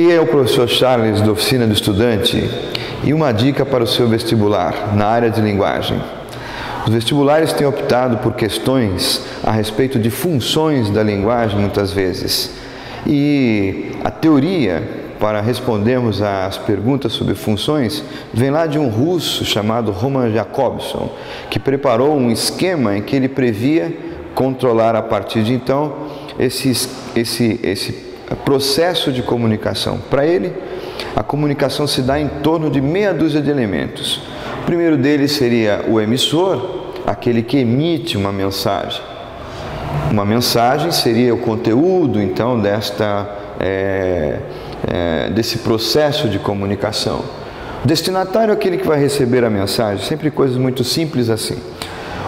Aqui é o professor Charles da Oficina do Estudante e uma dica para o seu vestibular na área de linguagem. Os vestibulares têm optado por questões a respeito de funções da linguagem muitas vezes. E a teoria para respondermos às perguntas sobre funções vem lá de um russo chamado Roman Jakobson, que preparou um esquema em que ele previa controlar a partir de então esse processo de comunicação. Para ele, a comunicação se dá em torno de meia dúzia de elementos. O primeiro deles seria o emissor, aquele que emite uma mensagem. Uma mensagem seria o conteúdo, então, desse processo de comunicação. O destinatário é aquele que vai receber a mensagem, sempre coisas muito simples assim.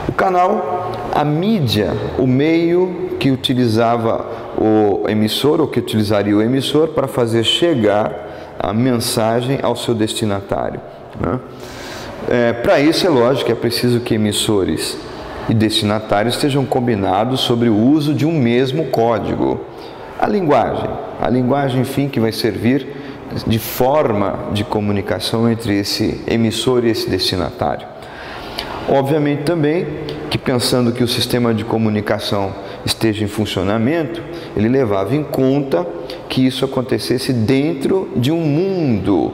O canal, a mídia, o meio que utilizava o emissor, ou que utilizaria o emissor para fazer chegar a mensagem ao seu destinatário, né? Para isso, é lógico que é preciso que emissores e destinatários estejam combinados sobre o uso de um mesmo código. A linguagem, enfim, que vai servir de forma de comunicação entre esse emissor e esse destinatário. Obviamente também que, pensando que o sistema de comunicação esteja em funcionamento, ele levava em conta que isso acontecesse dentro de um mundo,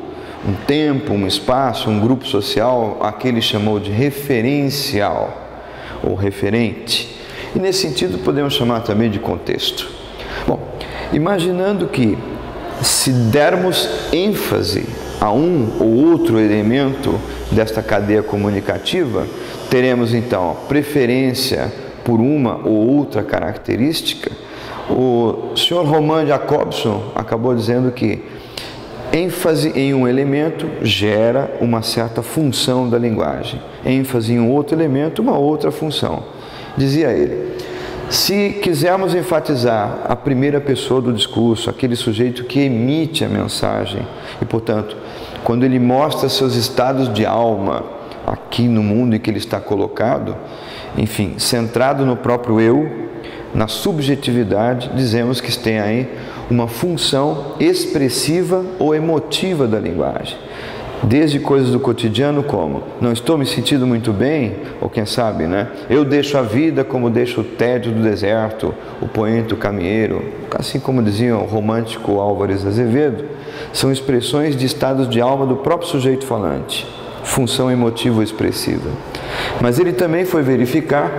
um tempo, um espaço, um grupo social, aquele chamou de referencial ou referente. E nesse sentido podemos chamar também de contexto. Bom, imaginando que se dermos ênfase a um ou outro elemento desta cadeia comunicativa, teremos então preferência por uma ou outra característica. O senhor Roman Jakobson acabou dizendo que ênfase em um elemento gera uma certa função da linguagem. ênfase em um outro elemento, uma outra função. Dizia ele, se quisermos enfatizar a primeira pessoa do discurso, aquele sujeito que emite a mensagem, e portanto, quando ele mostra seus estados de alma aqui no mundo em que ele está colocado, enfim, centrado no próprio eu, na subjetividade, dizemos que tem aí uma função expressiva ou emotiva da linguagem. Desde coisas do cotidiano como, não estou me sentindo muito bem, ou quem sabe, né? Eu deixo a vida como deixo o tédio do deserto, o poente, o caminheiro, assim como dizia o romântico Álvares Azevedo, são expressões de estados de alma do próprio sujeito falante, função emotiva ou expressiva. Mas ele também foi verificar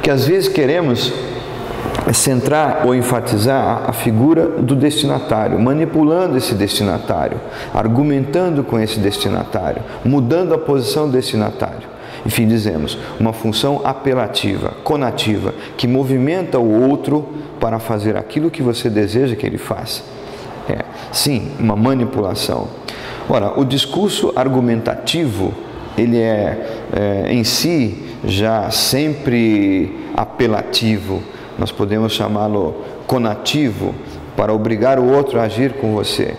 que às vezes queremos centrar ou enfatizar a figura do destinatário, manipulando esse destinatário, argumentando com esse destinatário, mudando a posição do destinatário. Enfim, dizemos, uma função apelativa, conativa, que movimenta o outro para fazer aquilo que você deseja que ele faça. Sim, uma manipulação. Ora, o discurso argumentativo, ele em si já sempre apelativo. Nós podemos chamá-lo conativo, para obrigar o outro a agir com você.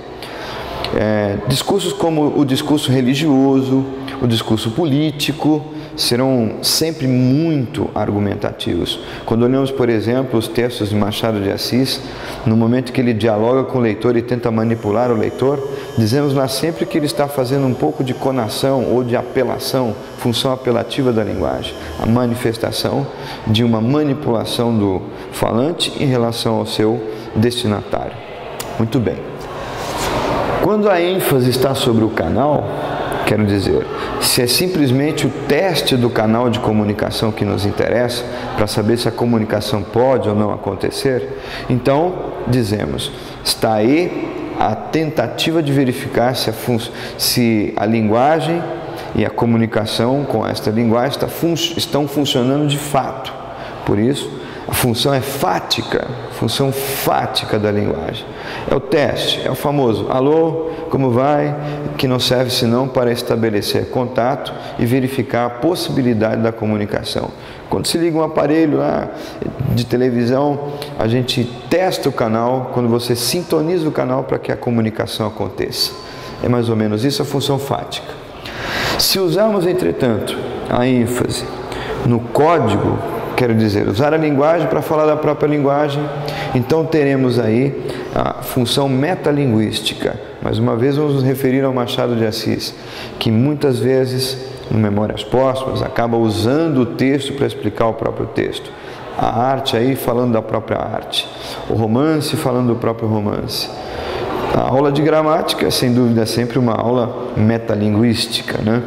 Discursos como o discurso religioso, o discurso político, serão sempre muito argumentativos. Quando olhamos, por exemplo, os textos de Machado de Assis, no momento que ele dialoga com o leitor e tenta manipular o leitor, dizemos lá sempre que ele está fazendo um pouco de conação ou de apelação, função apelativa da linguagem, a manifestação de uma manipulação do falante em relação ao seu destinatário. Muito bem. Quando a ênfase está sobre o canal, quero dizer, se é simplesmente o teste do canal de comunicação que nos interessa, para saber se a comunicação pode ou não acontecer, então dizemos, está aí a tentativa de verificar se a linguagem e a comunicação com esta linguagem estão funcionando de fato. Por isso, a função é fática, função fática da linguagem. É o teste, é o famoso alô, como vai? Que não serve senão para estabelecer contato e verificar a possibilidade da comunicação. Quando se liga um aparelho lá de televisão, a gente testa o canal, quando você sintoniza o canal para que a comunicação aconteça. É mais ou menos isso a função fática. Se usarmos, entretanto, a ênfase no código, quero dizer, usar a linguagem para falar da própria linguagem, então teremos aí a função metalinguística. Mais uma vez vamos nos referir ao Machado de Assis, que muitas vezes, no Memórias Póstumas, acaba usando o texto para explicar o próprio texto. A arte aí falando da própria arte, o romance falando do próprio romance. A aula de gramática, sem dúvida, é sempre uma aula metalinguística, né?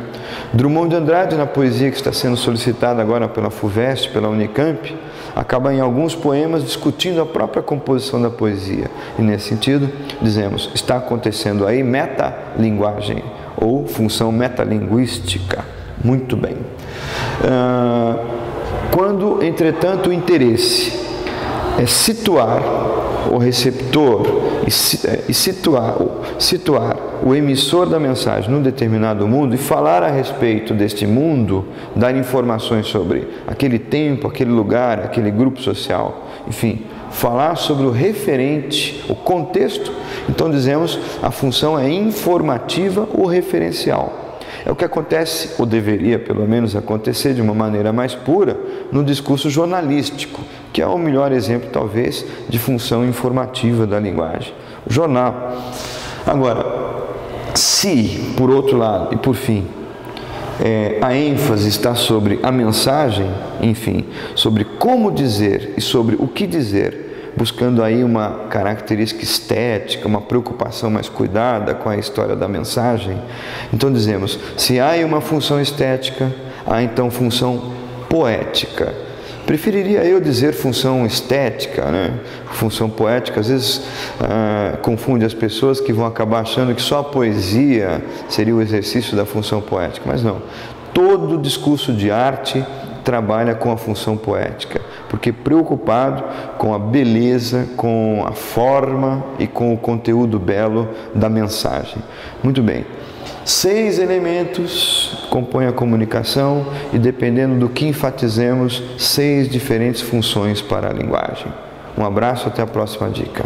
Drummond de Andrade, na poesia que está sendo solicitada agora pela FUVEST, pela Unicamp, acaba em alguns poemas discutindo a própria composição da poesia. E nesse sentido, dizemos, está acontecendo aí metalinguagem ou função metalinguística. Muito bem. Quando, entretanto, o interesse é situar o receptor e situar o emissor da mensagem num determinado mundo e falar a respeito deste mundo, dar informações sobre aquele tempo, aquele lugar, aquele grupo social, enfim, falar sobre o referente, o contexto, então dizemos a função é informativa ou referencial. É o que acontece, ou deveria pelo menos acontecer de uma maneira mais pura, no discurso jornalístico, que é o melhor exemplo, talvez, de função informativa da linguagem. O jornal. Agora, se, por outro lado, e por fim, a ênfase está sobre a mensagem, enfim, sobre como dizer e sobre o que dizer, buscando aí uma característica estética, uma preocupação mais cuidada com a história da mensagem. Então dizemos, se há uma função estética, há então função poética. Preferiria eu dizer função estética, né? Função poética, às vezes confunde as pessoas que vão acabar achando que só a poesia seria o exercício da função poética, mas não. Todo discurso de arte trabalha com a função poética, porque preocupado com a beleza, com a forma e com o conteúdo belo da mensagem. Muito bem. 6 elementos compõem a comunicação e, dependendo do que enfatizemos, 6 diferentes funções para a linguagem. Um abraço, até a próxima dica.